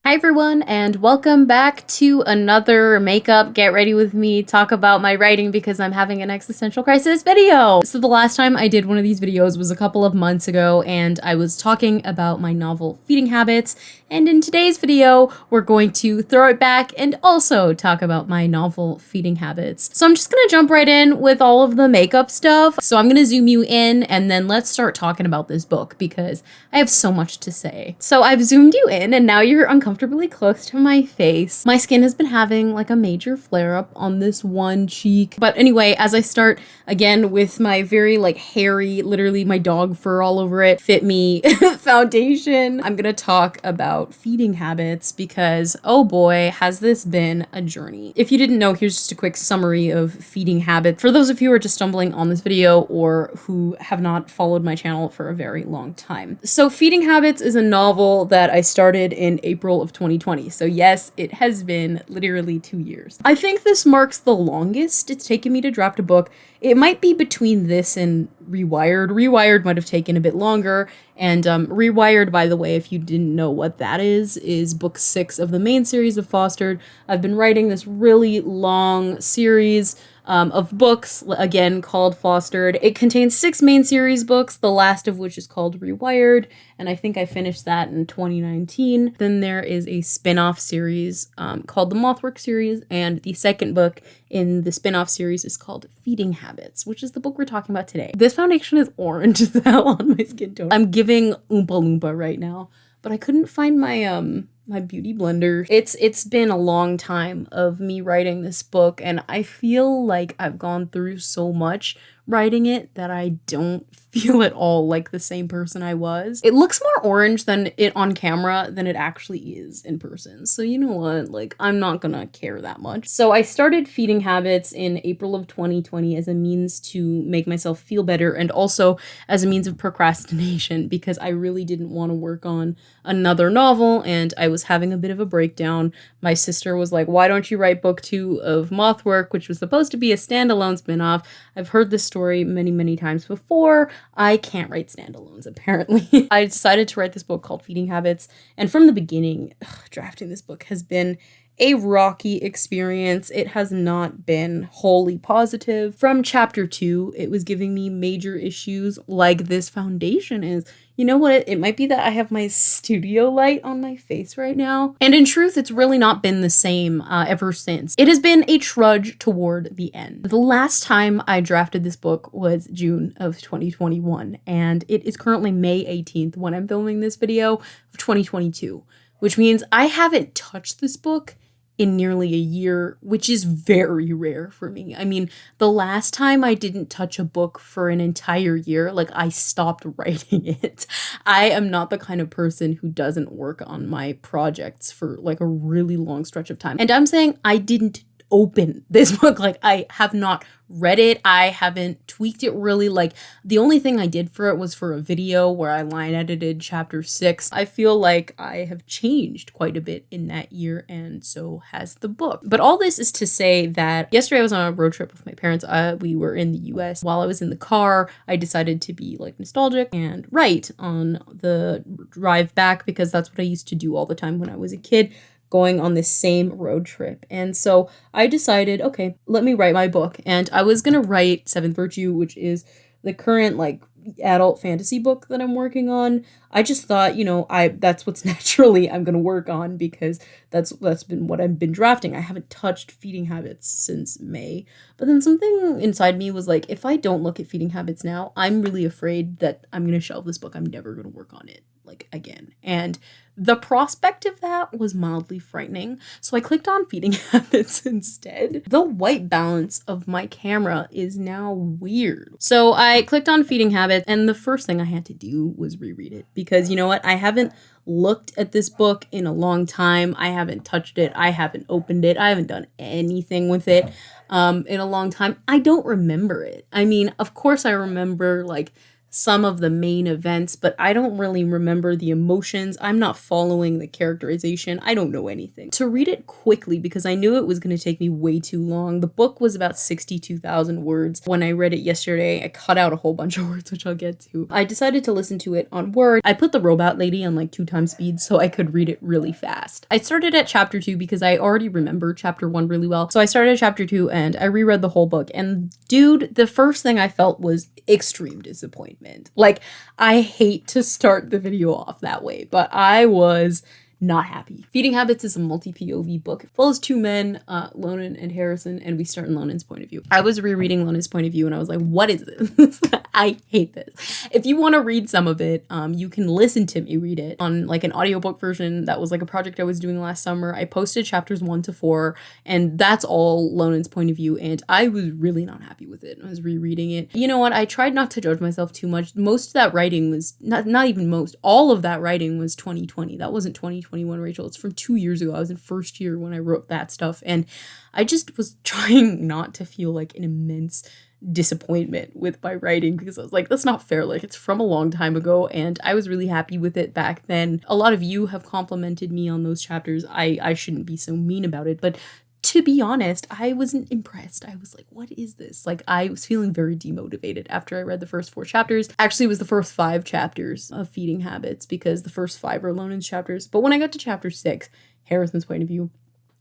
Hi everyone, and welcome back to another makeup get ready with me talk about my writing because I'm having an existential crisis video. So the last time I did one of these videos was a couple of months ago, and I was talking about my novel Feeding Habits, and in today's video we're going to throw it back and also talk about my novel Feeding Habits. So I'm just gonna jump right in with all of the makeup stuff. So I'm gonna zoom you in and then let's start talking about this book because I have so much to say. So I've zoomed you in and now you're uncomfortably close to my face. My skin has been having like a major flare up on this one cheek. But anyway, as I start again with my very like hairy, literally my dog fur all over it, Fit Me foundation, I'm gonna talk about Feeding Habits because oh boy, has this been a journey. If you didn't know, here's just a quick summary of Feeding Habits. For those of you who are just stumbling on this video or who have not followed my channel for a very long time. So Feeding Habits is a novel that I started in April of 2020. So yes, it has been literally 2 years. I think this marks the longest it's taken me to draft a book. It might be between this and Rewired. Rewired might have taken a bit longer. And Rewired, by the way, if you didn't know what that is book 6 of the main series of Fostered. I've been writing this really long series of books, again, called Fostered. It contains 6 main series books, the last of which is called Rewired, and I think I finished that in 2019. Then there is a spin-off series called the Mothwork series, and the second book in the spin-off series is called Feeding Habits, which is the book we're talking about today. This foundation is orange as hell on my skin tone. I'm giving Oompa Loompa right now, but I couldn't find my beauty blender. It's been a long time of me writing this book, and I feel like I've gone through so much writing it that I don't feel at all like the same person I was. It looks more orange than it on camera than it actually is in person. So you know what, like I'm not gonna care that much. So I started Feeding Habits in April of 2020 as a means to make myself feel better and also as a means of procrastination because I really didn't want to work on another novel and I was having a bit of a breakdown. My sister was like, why don't you write book 2 of Mothwork, which was supposed to be a standalone spinoff? I've heard this story many times before. I can't write standalones, apparently. I decided to write this book called Feeding Habits, and from the beginning, drafting this book has been a rocky experience. It has not been wholly positive. From chapter 2, it was giving me major issues like this foundation is. You know what? It might be that I have my studio light on my face right now. And in truth, it's really not been the same ever since. It has been a trudge toward the end. The last time I drafted this book was June of 2021, and it is currently May 18th when I'm filming this video of 2022, which means I haven't touched this book in nearly a year, which is very rare for me. I mean, the last time I didn't touch a book for an entire year, like I stopped writing it. I am not the kind of person who doesn't work on my projects for like a really long stretch of time. And I'm saying I didn't open this book. Like I have not read it. I haven't tweaked it really. Like the only thing I did for it was for a video where I line edited chapter 6. I feel like I have changed quite a bit in that year, and so has the book. But all this is to say that yesterday I was on a road trip with my parents. We were in the US. While I was in the car, I decided to be like nostalgic and write on the drive back because that's what I used to do all the time when I was a kid, going on this same road trip. And so I decided, okay, let me write my book. And I was gonna write Seventh Virtue, which is the current like adult fantasy book that I'm working on. I just thought, you know, that's what's naturally I'm gonna work on because that's been what I've been drafting. I haven't touched Feeding Habits since May. But then something inside me was like, if I don't look at Feeding Habits now, I'm really afraid that I'm gonna shelve this book. I'm never gonna work on it like again. And the prospect of that was mildly frightening, so I clicked on Feeding Habits instead. The white balance of my camera is now weird. So I clicked on Feeding Habits, and the first thing I had to do was reread it because you know what? I haven't looked at this book in a long time. I haven't touched it. I haven't opened it. I haven't done anything with it in a long time. I don't remember it. I mean, of course I remember like some of the main events, but I don't really remember the emotions. I'm not following the characterization. I don't know anything. To read it quickly, because I knew it was going to take me way too long. The book was about 62,000 words. When I read it yesterday, I cut out a whole bunch of words, which I'll get to. I decided to listen to it on Word. I put the robot lady on like 2x speed so I could read it really fast. I started at chapter 2 because I already remember chapter 1 really well. So I started at chapter 2 and I reread the whole book. And dude, the first thing I felt was extreme disappointment. Like, I hate to start the video off that way, but I was not happy. Feeding Habits is a multi-POV book. It follows two men, Lonan and Harrison, and we start in Lonan's point of view. I was rereading Lonan's point of view and I was like, what is this? I hate this. If you want to read some of it, you can listen to me read it on like an audiobook version. That was like a project I was doing last summer. I posted chapters 1 to 4 and that's all Lonan's point of view, and I was really not happy with it. I was rereading it. You know what? I tried not to judge myself too much. Most of that writing was, not even most, all of that writing was 2020. That wasn't 2021, Rachel. It's from 2 years ago. I was in first year when I wrote that stuff, and I just was trying not to feel like an immense disappointment with my writing, because I was like, that's not fair. Like, it's from a long time ago and I was really happy with it back then. A lot of you have complimented me on those chapters. I shouldn't be so mean about it, but to be honest, I wasn't impressed. I was like, what is this? Like, I was feeling very demotivated after I read the first 4 chapters. Actually, it was the first 5 chapters of Feeding Habits, because the first 5 are Lonan's chapters. But when I got to chapter 6, Harrison's point of view,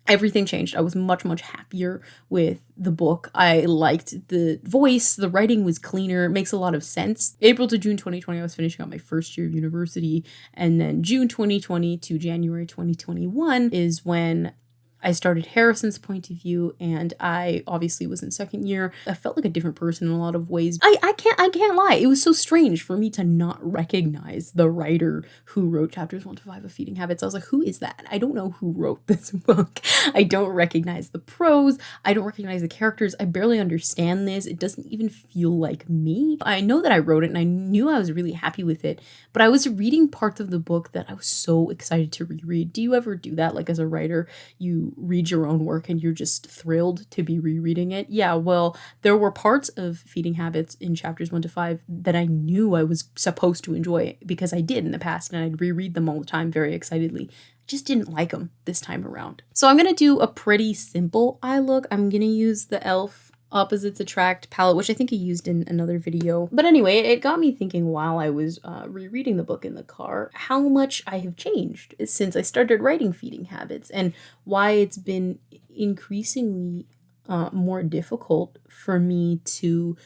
everything changed. I was much, much happier with the book. I liked the voice. The writing was cleaner. It makes a lot of sense. April to June 2020, I was finishing up my first year of university. And then June 2020 to January 2021 is when I started Harrison's point of view, and I obviously was in second year. I felt like a different person in a lot of ways. I can't lie. It was so strange for me to not recognize the writer who wrote chapters 1 to 5 of Feeding Habits. I was like, who is that? I don't know who wrote this book. I don't recognize the prose. I don't recognize the characters. I barely understand this. It doesn't even feel like me. I know that I wrote it and I knew I was really happy with it, but I was reading parts of the book that I was so excited to reread. Do you ever do that? Like, as a writer, you read your own work and you're just thrilled to be rereading it? Yeah, well, there were parts of Feeding Habits in chapters 1 to 5 that I knew I was supposed to enjoy because I did in the past, and I'd reread them all the time very excitedly. I just didn't like them this time around. So I'm going to do a pretty simple eye look. I'm going to use the e.l.f. Opposites Attract palette, which I think I used in another video. But anyway, it got me thinking while I was rereading the book in the car, how much I have changed since I started writing Feeding Habits, and why it's been increasingly more difficult for me to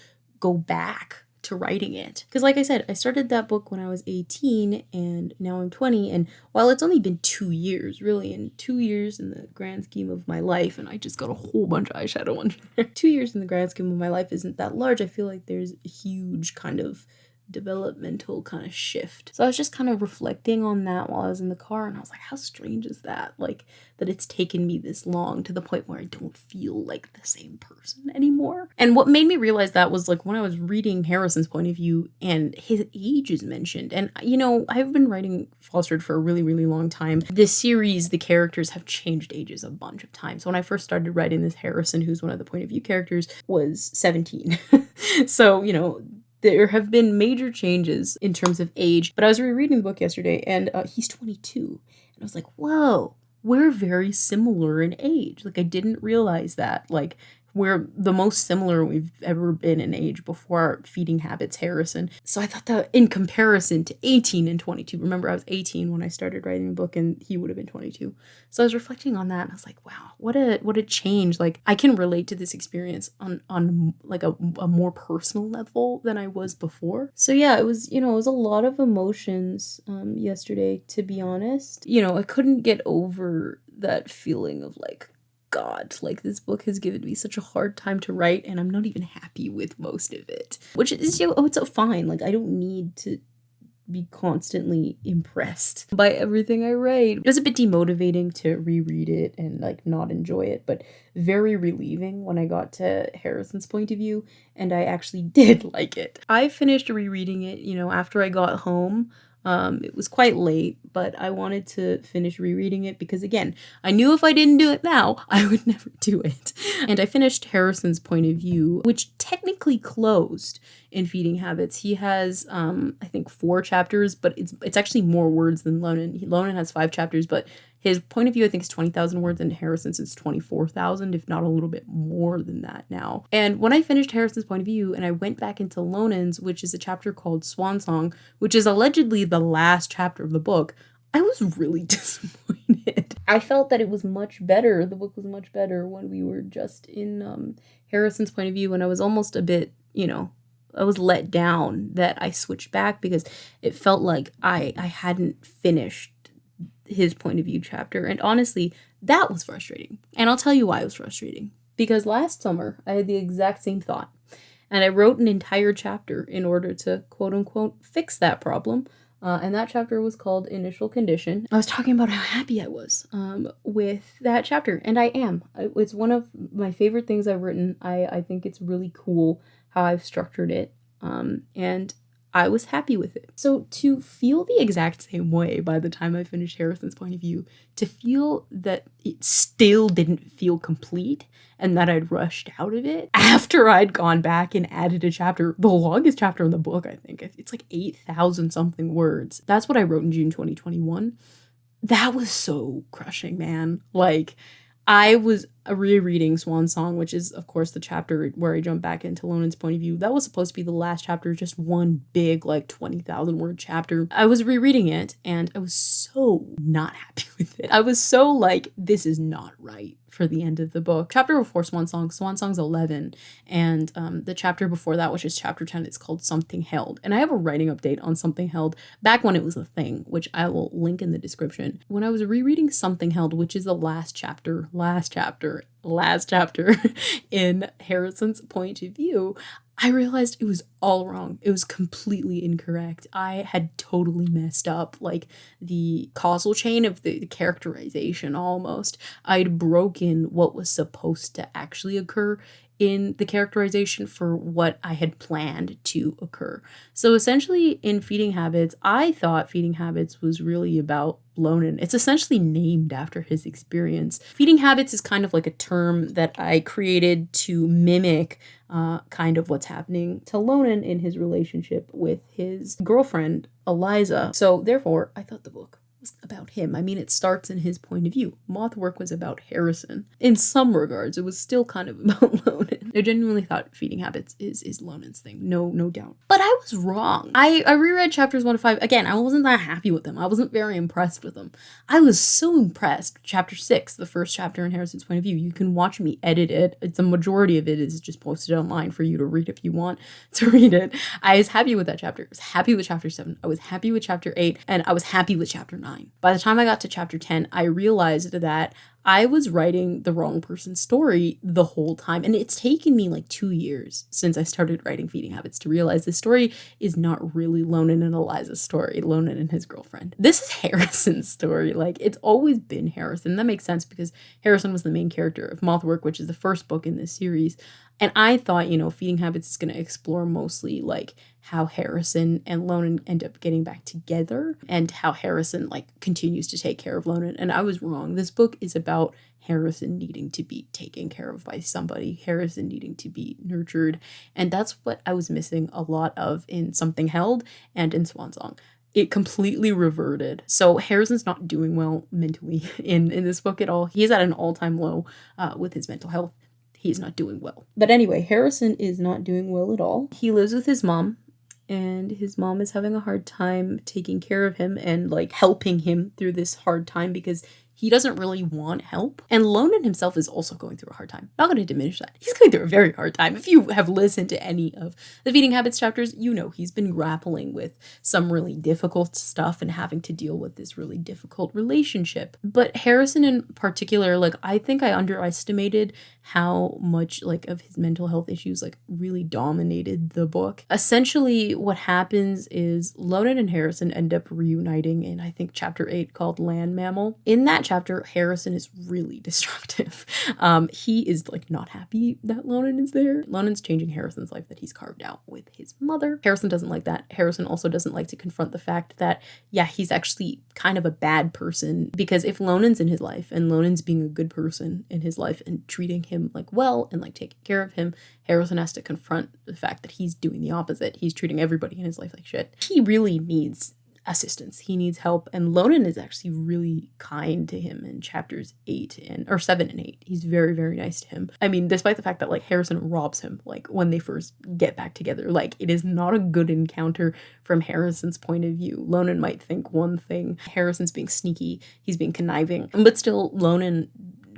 go back to writing it. Because like I said, I started that book when I was 18 and now I'm 20, and while it's only been 2 years, really, and 2 years in the grand scheme of my life, and I just got a whole bunch of eyeshadow on here. 2 years in the grand scheme of my life isn't that large. I feel like there's a huge kind of developmental kind of shift. So I was just kind of reflecting on that while I was in the car, and I was like, how strange is that? Like, that it's taken me this long to the point where I don't feel like the same person anymore. And what made me realize that was like when I was reading Harrison's point of view and his age is mentioned. And you know, I've been writing Fostered for a really, really long time. This series, the characters have changed ages a bunch of times. So when I first started writing this, Harrison, who's one of the point of view characters, was 17. So, you know, there have been major changes in terms of age, but I was rereading the book yesterday and he's 22. And I was like, whoa, we're very similar in age. Like, I didn't realize that. Like, we're the most similar we've ever been in age before Feeding Habits Harrison. So I thought that in comparison to 18 and 22, remember I was 18 when I started writing the book and he would have been 22. So I was reflecting on that and I was like, wow, what a change. Like, I can relate to this experience on like a more personal level than I was before. So yeah, it was, you know, it was a lot of emotions yesterday, to be honest. You know, I couldn't get over that feeling of like, God, like, this book has given me such a hard time to write and I'm not even happy with most of it, which is, you know, it's so fine. Like, I don't need to be constantly impressed by everything I write. It was a bit demotivating to reread it and like not enjoy it, but very relieving when I got to Harrison's point of view and I actually did like it. I finished rereading it, you know, after I got home. It was quite late, but I wanted to finish rereading it because, again, I knew if I didn't do it now, I would never do it. And I finished Harrison's point of view, which technically closed in Feeding Habits. He has, I think 4 chapters, but it's actually more words than Lonan. Lonan has 5 chapters, but his point of view, I think, is 20,000 words, and Harrison's is 24,000, if not a little bit more than that now. And when I finished Harrison's point of view and I went back into Lonan's, which is a chapter called Swan Song, which is allegedly the last chapter of the book, I was really disappointed. I felt that it was much better. The book was much better when we were just in Harrison's point of view, and I was almost a bit, I was let down that I switched back because it felt like I hadn't finished his point of view chapter. And honestly, that was frustrating. And I'll tell you why it was frustrating. Because last summer, I had the exact same thought. And I wrote an entire chapter in order to, quote unquote, fix that problem. And that chapter was called Initial Condition. I was talking about how happy I was with that chapter. And I am. It's one of my favorite things I've written. I think it's really cool how I've structured it. And I was happy with it. So to feel the exact same way by the time I finished Harrison's point of view, to feel that it still didn't feel complete and that I'd rushed out of it after I'd gone back and added a chapter, the longest chapter in the book, I think. It's like 8,000 something words. That's what I wrote in June 2021. That was so crushing, man. Like, I was rereading Swan Song, which is, of course, the chapter where I jump back into Lonan's point of view. That was supposed to be the last chapter, just one big, 20,000 word chapter. I was rereading it, and I was so not happy with it. I was so this is not right for the end of the book. Chapter before Swan Song's 11, and the chapter before that, which is chapter 10, it's called Something Held. And I have a writing update on Something Held back when it was a thing, which I will link in the description. When I was rereading Something Held, which is the last chapter in Harrison's point of view, I realized it was all wrong. It was completely incorrect. I had totally messed up, the causal chain of the characterization almost. I'd broken what was supposed to actually occur in the characterization for what I had planned to occur. So essentially in Feeding Habits, I thought Feeding Habits was really about Lonan. It's essentially named after his experience. Feeding Habits is kind of like a term that I created to mimic kind of what's happening to Lonan in his relationship with his girlfriend, Eliza. So therefore, I thought the book was about him. I mean, it starts in his point of view. Mothwork was about Harrison. In some regards, it was still kind of about Lonan. I genuinely thought Feeding Habits is Lonan's thing. No doubt. But I was wrong. I reread chapters 1 to 5. Again, I wasn't that happy with them. I wasn't very impressed with them. I was so impressed with chapter 6, the first chapter in Harrison's point of view. You can watch me edit it. It's a majority of it is just posted online for you to read if you want to read it. I was happy with that chapter. I was happy with chapter 7. I was happy with chapter 8. And I was happy with chapter 9. By the time I got to chapter 10, I realized that I was writing the wrong person's story the whole time. And it's taken me 2 years since I started writing Feeding Habits to realize the story is not really Lonan and Eliza's story, Lonan and his girlfriend. This is Harrison's story. It's always been Harrison. That makes sense because Harrison was the main character of Mothwork, which is the first book in this series. And I thought, Feeding Habits is going to explore mostly how Harrison and Lonan end up getting back together and how Harrison continues to take care of Lonan. And I was wrong. This book is about Harrison needing to be taken care of by somebody, Harrison needing to be nurtured. And that's what I was missing a lot of in Something Held and in Swan Song. It completely reverted. So Harrison's not doing well mentally in this book at all. He's at an all-time low with his mental health. He's not doing well. But anyway, Harrison is not doing well at all. He lives with his mom, and his mom is having a hard time taking care of him and helping him through this hard time because he doesn't really want help. And Lonan himself is also going through a hard time. Not going to diminish that. He's going through a very hard time. If you have listened to any of the Feeding Habits chapters, he's been grappling with some really difficult stuff and having to deal with this really difficult relationship. But Harrison in particular, I think I underestimated how much of his mental health issues really dominated the book. Essentially what happens is Lonan and Harrison end up reuniting in I think chapter 8 called Land Mammal. In that chapter, Harrison is really destructive. He is like not happy that Lonan is there. Lonan's changing Harrison's life that he's carved out with his mother. Harrison doesn't like that. Harrison also doesn't like to confront the fact that, yeah, he's actually kind of a bad person, because if Lonan's in his life and Lonan's being a good person in his life and treating him like well and like taking care of him, Harrison has to confront the fact that he's doing the opposite. He's treating everybody in his life like shit. He really needs assistance. He needs help, and Lonan is actually really kind to him in chapters 7 and 8. He's very, very nice to him. I mean, despite the fact that like Harrison robs him like when they first get back together. Like, it is not a good encounter from Harrison's point of view. Lonan might think one thing. Harrison's being sneaky, he's being conniving, but still Lonan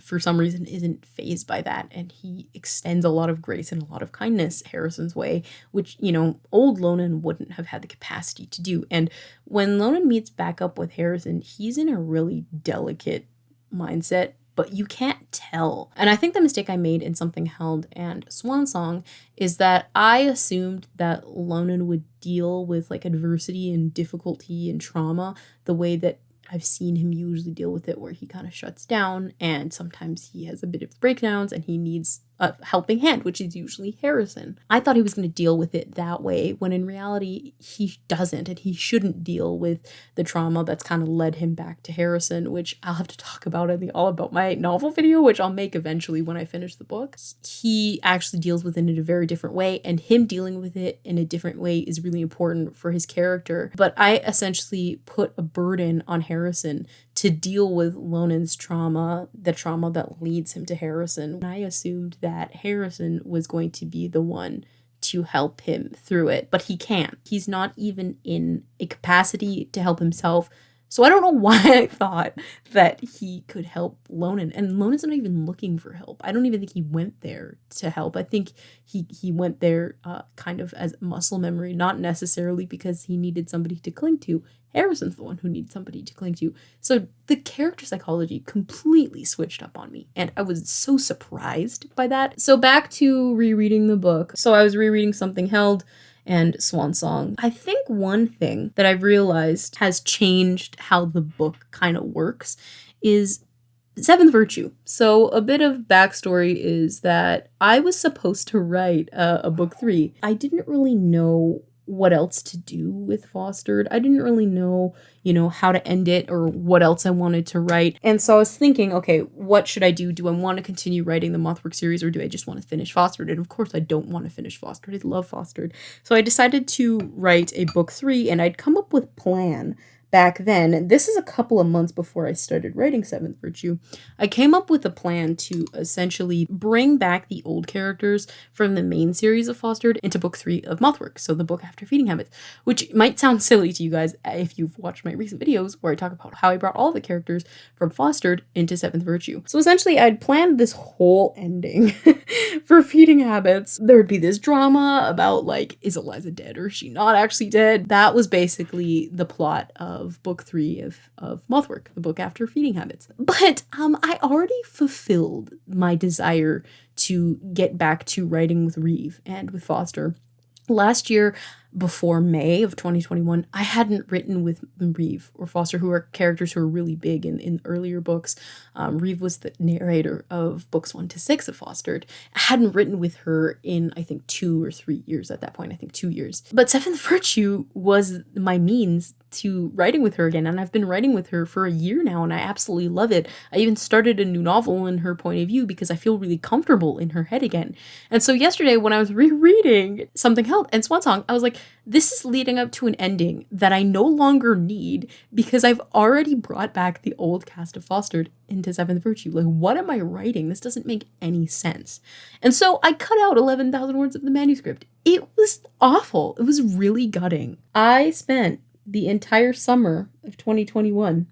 for some reason isn't fazed by that, and he extends a lot of grace and a lot of kindness Harrison's way, which, you know, old Lonan wouldn't have had the capacity to do. And when Lonan meets back up with Harrison, he's in a really delicate mindset, but you can't tell. And I think the mistake I made in Something Held and Swan Song is that I assumed that Lonan would deal with like adversity and difficulty and trauma the way that I've seen him usually deal with it, where he kind of shuts down and sometimes he has a bit of breakdowns and he needs a helping hand, which is usually Harrison. I thought he was going to deal with it that way, when in reality he doesn't, and he shouldn't deal with the trauma that's kind of led him back to Harrison, which I'll have to talk about in the All About My Novel video, which I'll make eventually when I finish the book. He actually deals with it in a very different way, and him dealing with it in a different way is really important for his character. But I essentially put a burden on Harrison to deal with Lonan's trauma, the trauma that leads him to Harrison. And I assumed that Harrison was going to be the one to help him through it, but he can't. He's not even in a capacity to help himself. So I don't know why I thought that he could help Lonan. And Lonan's not even looking for help. I don't even think he went there to help. I think he went there kind of as muscle memory, not necessarily because he needed somebody to cling to. Harrison's the one who needs somebody to cling to. So the character psychology completely switched up on me, and I was so surprised by that. So back to rereading the book. So I was rereading Something Held and Swan Song. I think one thing that I've realized has changed how the book kind of works is Seventh Virtue. So a bit of backstory is that I was supposed to write a book 3. I didn't really know what else to do with Fostered. I didn't really know, how to end it or what else I wanted to write. And so I was thinking, okay, what should I do? Do I want to continue writing the Mothwork series, or do I just want to finish Fostered? And of course I don't want to finish Fostered. I love Fostered. So I decided to write a book 3, and I'd come up with a plan back then. This is a couple of months before I started writing Seventh Virtue. I came up with a plan to essentially bring back the old characters from the main series of Fostered into book 3 of Mothwork, so the book after Feeding Habits, which might sound silly to you guys if you've watched my recent videos where I talk about how I brought all the characters from Fostered into Seventh Virtue. So essentially I'd planned this whole ending for Feeding Habits. There would be this drama about like, is Eliza dead or is she not actually dead? That was basically the plot of book 3 of Mothwork, the book after Feeding Habits. But I already fulfilled my desire to get back to writing with Reeve and with Foster. Last year, before May of 2021, I hadn't written with Reeve or Foster, who are characters who are really big in earlier books. Reeve was the narrator of books 1 to 6 of Fostered. I hadn't written with her in, I think, 2 or 3 years at that point. I think 2 years. But Seventh Virtue was my means to writing with her again, and I've been writing with her for a year now, and I absolutely love it. I even started a new novel in her point of view because I feel really comfortable in her head again. And so yesterday when I was rereading Something Held and Swan Song, I was like, this is leading up to an ending that I no longer need because I've already brought back the old cast of Fostered into Seventh Virtue. Like, what am I writing? This doesn't make any sense. And so I cut out 11,000 words of the manuscript. It was awful. It was really gutting. I spent the entire summer of 2021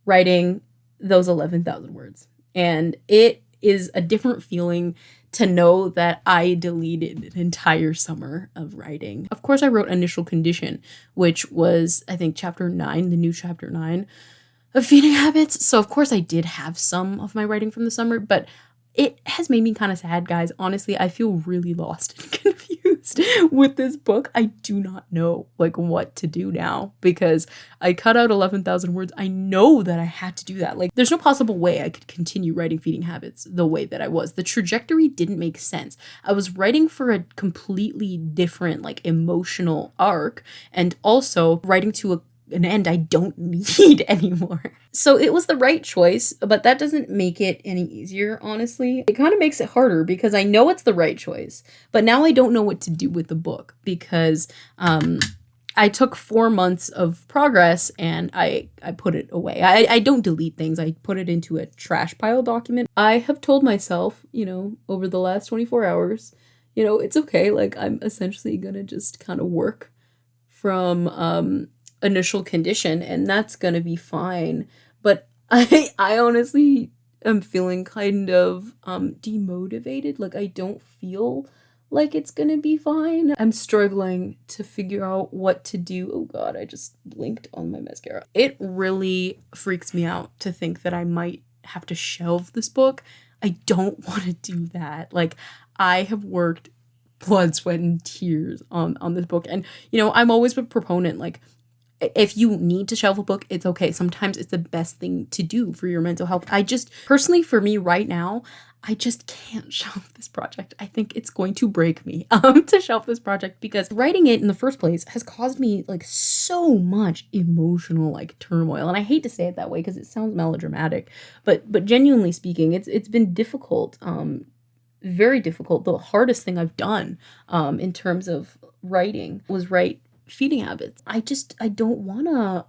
writing those 11,000 words. And it is a different feeling to know that I deleted an entire summer of writing. Of course, I wrote Initial Condition, which was, I think, chapter 9, the new chapter 9 of Feeding Habits. So of course I did have some of my writing from the summer, but it has made me kind of sad, guys. Honestly, I feel really lost and confused with this book. I do not know like what to do now because I cut out 11,000 words. I know that I had to do that. Like there's no possible way I could continue writing Feeding Habits the way that I was. The trajectory didn't make sense. I was writing for a completely different like emotional arc and also writing to an end I don't need anymore. So it was the right choice, but that doesn't make it any easier, honestly. It kind of makes it harder because I know it's the right choice, but now I don't know what to do with the book because I took 4 months of progress and I put it away. I don't delete things. I put it into a trash pile document. I have told myself, you know, over the last 24 hours, you know, it's okay. Like I'm essentially gonna just kind of work from initial condition and that's gonna be fine. But I honestly am feeling kind of demotivated. Like I don't feel like it's gonna be fine. I'm struggling to figure out what to do. Oh god, I just blinked on my mascara. It really freaks me out to think that I might have to shelve this book. I don't want to do that. Like I have worked blood, sweat, and tears on this book. And you know, I'm always a proponent, like if you need to shelve a book, it's okay. Sometimes it's the best thing to do for your mental health. I just, personally for me right now, I just can't shelve this project. I think it's going to break me to shelve this project because writing it in the first place has caused me like so much emotional like turmoil. And I hate to say it that way because it sounds melodramatic, but genuinely speaking, it's been difficult, very difficult. The hardest thing I've done in terms of writing was write Feeding Habits. I don't wanna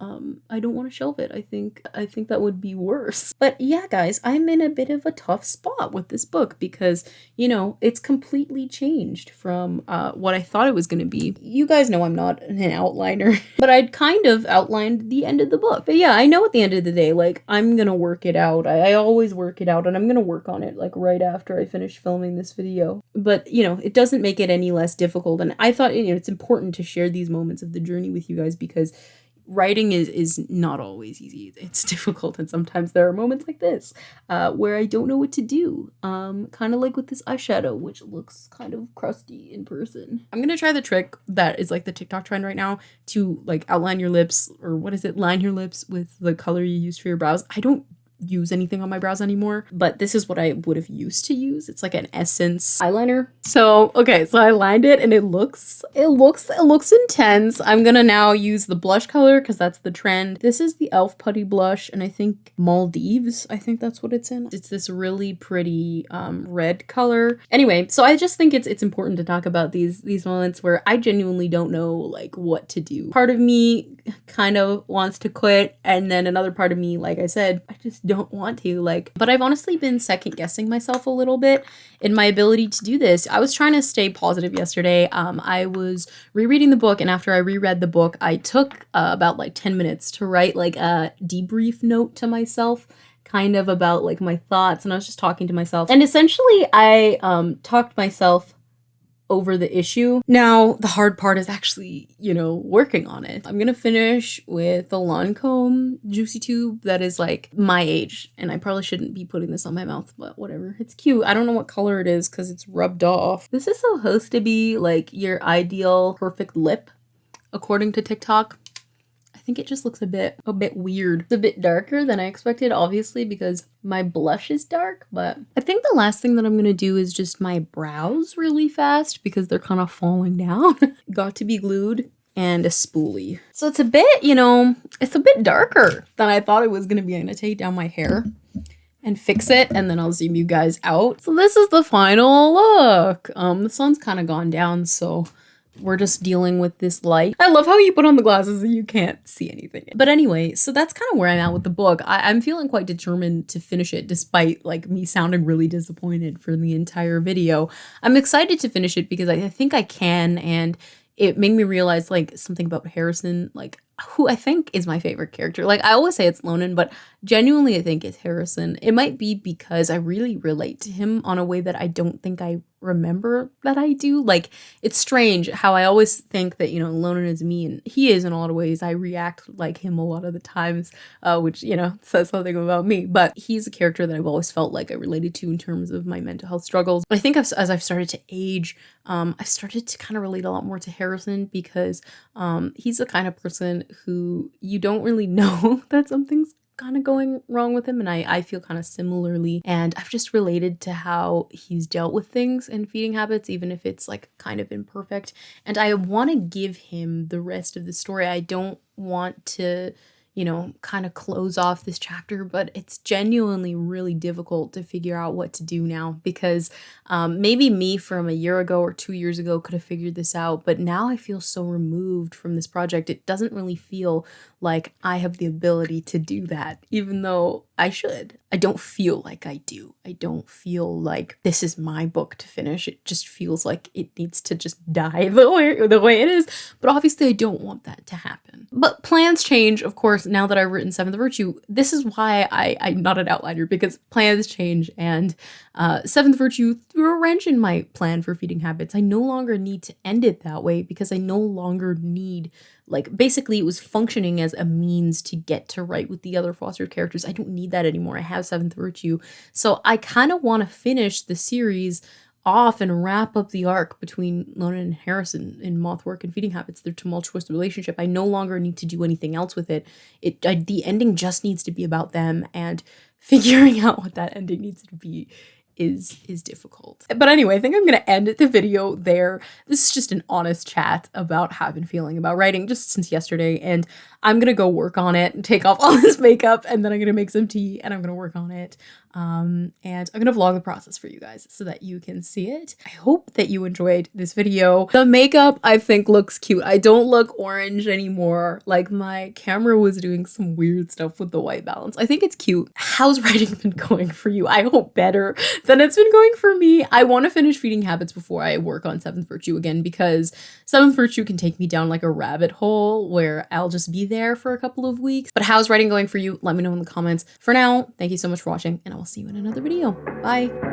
shelve it. I think that would be worse. But yeah, guys, I'm in a bit of a tough spot with this book because, you know, it's completely changed from what I thought it was gonna be. You guys know I'm not an outliner, but I'd kind of outlined the end of the book. But yeah, I know at the end of the day, like, I'm gonna work it out. I always work it out, and I'm gonna work on it, like, right after I finish filming this video. But, you know, it doesn't make it any less difficult, and I thought, you know, it's important to share these moments of the journey with you guys because writing is not always easy. It's difficult, and sometimes there are moments like this where I don't know what to do. Kind of like with this eyeshadow, which looks kind of crusty in person. I'm gonna try the trick that is like the TikTok trend right now to like outline your lips, or what is it, line your lips with the color you used for your brows. I don't use anything on my brows anymore, but this is what I would have used to use. It's like an Essence eyeliner. So okay, so I lined it and it looks intense. I'm gonna now use the blush color because that's the trend. This is the e.l.f. putty blush, and I think Maldives, I think that's what it's in. It's this really pretty red color. Anyway, so I just think it's important to talk about these moments where I genuinely don't know like what to do. Part of me kind of wants to quit, and then another part of me, like I said, I just don't want to, like, but I've honestly been second guessing myself a little bit in my ability to do this. I was trying to stay positive yesterday. I was rereading the book, and after I reread the book, I took about like 10 minutes to write like a debrief note to myself, kind of about like my thoughts, and I was just talking to myself, and essentially I talked myself over the issue. Now, the hard part is actually, you know, working on it. I'm gonna finish with a Lancome Juicy Tube that is like my age, and I probably shouldn't be putting this on my mouth, but whatever. It's cute. I don't know what color it is because it's rubbed off. This is supposed to be like your ideal perfect lip, according to TikTok. I think it just looks a bit weird. It's a bit darker than I expected, obviously, because my blush is dark, but I think the last thing that I'm gonna do is just my brows really fast because they're kind of falling down. Got to be glued and a spoolie. So it's a bit, you know, it's a bit darker than I thought it was gonna be. I'm gonna take down my hair and fix it, and then I'll zoom you guys out. So this is the final look. The sun's kind of gone down, so we're just dealing with this light. I love how you put on the glasses and you can't see anything. But anyway, so that's kind of where I'm at with the book. I'm feeling quite determined to finish it despite like me sounding really disappointed for the entire video. I'm excited to finish it because I think I can, and it made me realize like something about Harrison, like who I think is my favorite character. Like I always say it's Lonan, but genuinely I think it's Harrison. It might be because I really relate to him on a way that I don't think I remember that I do. Like, it's strange how I always think that, you know, Lonan is me, and he is in a lot of ways. I react like him a lot of the times, which, you know, says something about me. But he's a character that I've always felt like I related to in terms of my mental health struggles. I think as I've started to age, I've started to kind of relate a lot more to Harrison, because he's the kind of person who you don't really know that something's kind of going wrong with him, and I feel kind of similarly, and I've just related to how he's dealt with things and feeding habits, even if it's like kind of imperfect, and I want to give him the rest of the story. I don't want to, you know, kind of close off this chapter, but it's genuinely really difficult to figure out what to do now, because maybe me from a year ago or 2 years ago could have figured this out, but now I feel so removed from this project. It doesn't really feel like I have the ability to do that, even though I should. I don't feel like I do. I don't feel like this is my book to finish. It just feels like it needs to just die the way it is. But obviously I don't want that to happen. But plans change, of course, now that I've written Seventh Virtue. This is why I'm not an outliner, because plans change, and Seventh Virtue threw a wrench in my plan for feeding habits. I no longer need to end it that way, because I no longer need, like, basically it was functioning as a means to get to write with the other fostered characters. I don't need that anymore. I have Seventh Virtue. So I kind of want to finish the series off and wrap up the arc between Lonan and Harrison in Mothwork and Feeding Habits, their tumultuous relationship. I no longer need to do anything else with it. The ending just needs to be about them, and figuring out what that ending needs to be is difficult. But anyway, I think I'm gonna end the video there. This is just an honest chat about how I've been feeling about writing just since yesterday, and I'm gonna go work on it and take off all this makeup, and then I'm gonna make some tea and I'm gonna work on it. And I'm gonna vlog the process for you guys so that you can see it. I hope that you enjoyed this video. The makeup, I think, looks cute. I don't look orange anymore. Like, my camera was doing some weird stuff with the white balance. I think it's cute. How's writing been going for you? I hope better than it's been going for me. I want to finish Feeding Habits before I work on Seventh Virtue again, because Seventh Virtue can take me down like a rabbit hole where I'll just be there for a couple of weeks. But how's writing going for you? Let me know in the comments. For now, thank you so much for watching, and I will see you in another video. Bye.